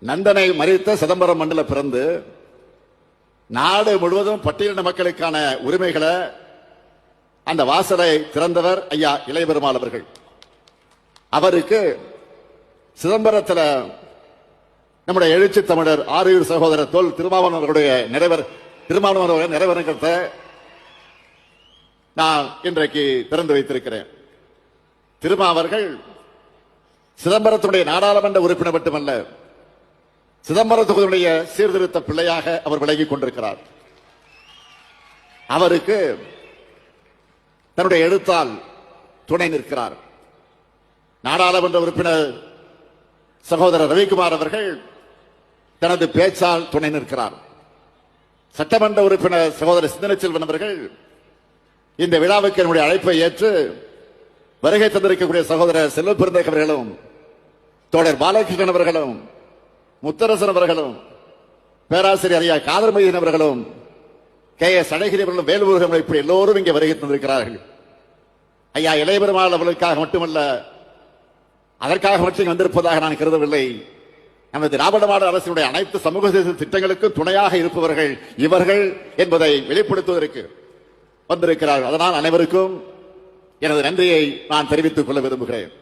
நந்தனை மறித்த சிதம்பரம் மண்டல பிறந்து நாடு முழுவதும் பட்டியலின மக்களுக்கான உரிமைகளை அந்த வாசலை திறந்தவர் ஐயா இளையபெருமாள் அவர்கள். அவருக்கு சிதம்பரத்தில் நம்முடைய எழுச்சி தமிழர் ஆரியூர் சகோதரர் தொல் திருமாவளவன் அவர்களுடைய நிறைவேறத்தை நான் இன்றைக்கு திறந்து வைத்திருக்கிறேன். திருமாவர்கள் சிதம்பரத்துடைய நாடாளுமன்ற உறுப்பினர் மட்டுமல்ல, சிதம்பரம் தொகுதியுடைய சீர்திருத்த பிள்ளையாக அவர் விலகிக் கொண்டிருக்கிறார். அவருக்கு தன்னுடைய எழுத்தால் துணை நிற்கிறார். நாடாளுமன்ற உறுப்பினர் சகோதரர் ரவிக்குமார் அவர்கள் தனது பேச்சால் துணை நிற்கிறார். சட்டமன்ற உறுப்பினர் சகோதரர் சிந்தனை செல்வன் அவர்கள் இந்த விழாவுக்கு என்னுடைய அழைப்பை ஏற்று வருகை தந்திருக்கக்கூடிய சகோதரர் செல்வ பெருந்தகை அவர்களும் தோழர் பாலகிருஷ்ணன் அவர்களும் முத்தரசன் அவர்களும் பேராசிரியர் ஐயா காதர் மைதீன் அவர்களும் KS அழகிரி அவர்களும் வேலுமுருகன் இப்படி எல்லோரும் இங்கே வருகை தந்திருக்கிறார்கள். ஐயா இளையபெருமாள் அவர்களுக்காக மட்டுமல்ல, அதற்காக மட்டும் வந்திருப்பதாக நான் கருதவில்லை. நமது திராவிட மாடல் அரசினுடைய அனைத்து சமூக திட்டங்களுக்கும் துணையாக இருப்பவர்கள் இவர்கள் என்பதை வெளிப்படுத்துவதற்கு வந்திருக்கிறார்கள். அதனால் அனைவருக்கும் எனது நன்றியை நான் தெரிவித்துக் கொள்ள விரும்புகிறேன்.